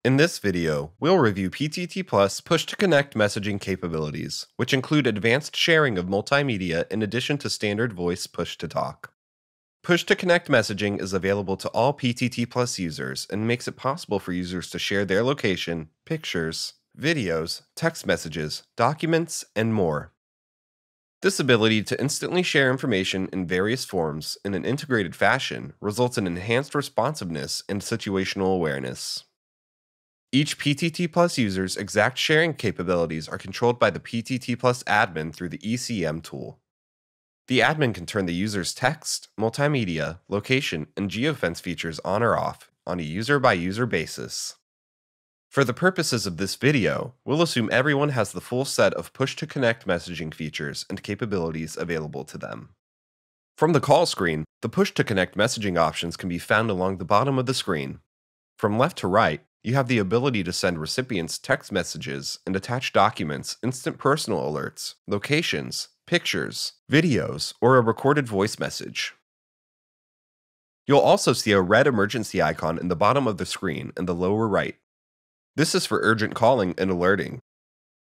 In this video, we'll review PTT Plus push-to-connect messaging capabilities, which include advanced sharing of multimedia in addition to standard voice push-to-talk. Push-to-connect messaging is available to all PTT Plus users and makes it possible for users to share their location, pictures, videos, text messages, documents, and more. This ability to instantly share information in various forms in an integrated fashion results in enhanced responsiveness and situational awareness. Each PTT Plus user's exact sharing capabilities are controlled by the PTT Plus admin through the ECM tool. The admin can turn the user's text, multimedia, location, and geofence features on or off on a user-by-user basis. For the purposes of this video, we'll assume everyone has the full set of push-to-connect messaging features and capabilities available to them. From the call screen, the push-to-connect messaging options can be found along the bottom of the screen. From left to right, you have the ability to send recipients text messages and attach documents, instant personal alerts, locations, pictures, videos, or a recorded voice message. You'll also see a red emergency icon in the bottom of the screen in the lower right. This is for urgent calling and alerting.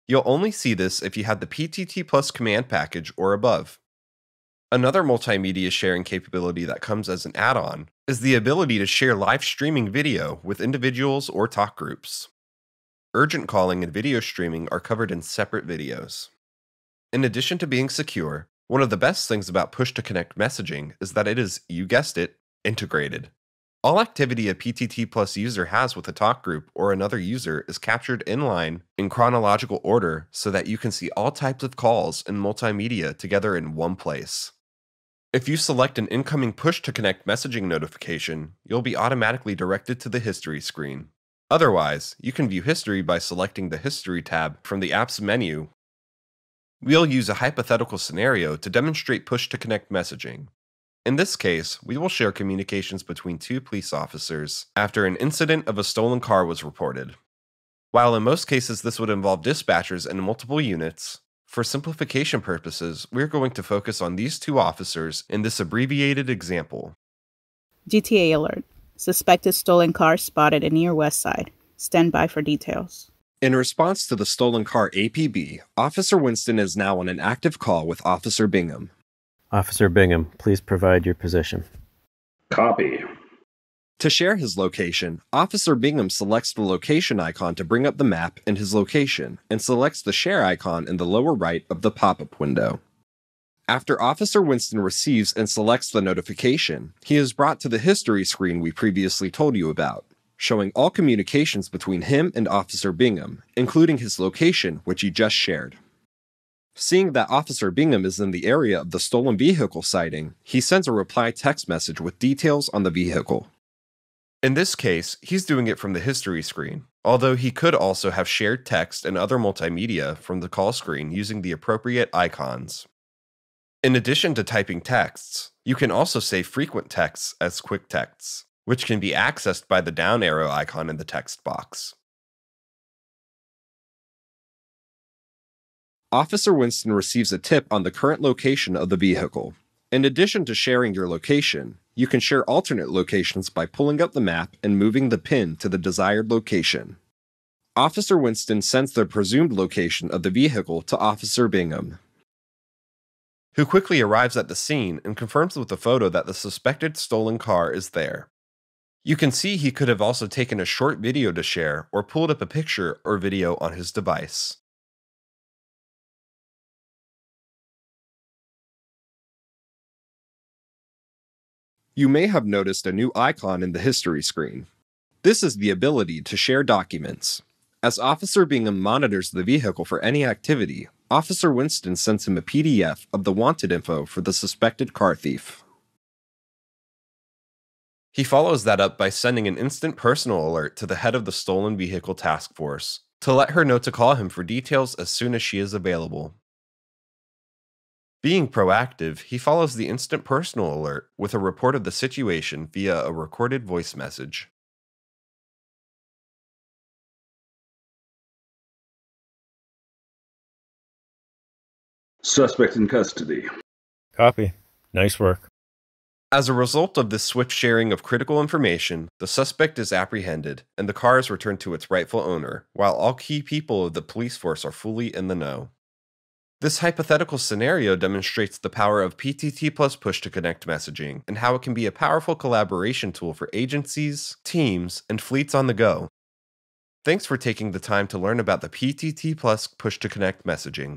You'll only see this if you have the PTT Plus command package or above. Another multimedia sharing capability that comes as an add-on is the ability to share live streaming video with individuals or talk groups. Urgent calling and video streaming are covered in separate videos. In addition to being secure, one of the best things about push-to-connect messaging is that it is, you guessed it, integrated. All activity a PTT Plus user has with a talk group or another user is captured inline in chronological order so that you can see all types of calls and multimedia together in one place. If you select an incoming push-to-connect messaging notification, you'll be automatically directed to the history screen. Otherwise, you can view history by selecting the History tab from the app's menu. We'll use a hypothetical scenario to demonstrate push-to-connect messaging. In this case, we will share communications between two police officers after an incident of a stolen car was reported. While in most cases this would involve dispatchers and multiple units, for simplification purposes, we're going to focus on these two officers in this abbreviated example. GTA alert. Suspected stolen car spotted near West Side. Stand by for details. In response to the stolen car APB, Officer Winston is now on an active call with Officer Bingham. Officer Bingham, please provide your position. Copy. To share his location, Officer Bingham selects the location icon to bring up the map and his location, and selects the share icon in the lower right of the pop-up window. After Officer Winston receives and selects the notification, he is brought to the history screen we previously told you about, showing all communications between him and Officer Bingham, including his location, which he just shared. Seeing that Officer Bingham is in the area of the stolen vehicle sighting, he sends a reply text message with details on the vehicle. In this case, he's doing it from the history screen, although he could also have shared text and other multimedia from the call screen using the appropriate icons. In addition to typing texts, you can also save frequent texts as quick texts, which can be accessed by the down arrow icon in the text box. Officer Winston receives a tip on the current location of the vehicle. In addition to sharing your location, you can share alternate locations by pulling up the map and moving the pin to the desired location. Officer Winston sends the presumed location of the vehicle to Officer Bingham, who quickly arrives at the scene and confirms with the photo that the suspected stolen car is there. You can see he could have also taken a short video to share or pulled up a picture or video on his device. You may have noticed a new icon in the history screen. This is the ability to share documents. As Officer Bingham monitors the vehicle for any activity, Officer Winston sends him a PDF of the wanted info for the suspected car thief. He follows that up by sending an instant personal alert to the head of the stolen vehicle task force to let her know to call him for details as soon as she is available. Being proactive, he follows the instant personal alert with a report of the situation via a recorded voice message. Suspect in custody. Copy. Nice work. As a result of this swift sharing of critical information, the suspect is apprehended, and the car is returned to its rightful owner, while all key people of the police force are fully in the know. This hypothetical scenario demonstrates the power of PTT plus push-to-connect messaging and how it can be a powerful collaboration tool for agencies, teams, and fleets on the go. Thanks for taking the time to learn about the PTT plus push-to-connect messaging.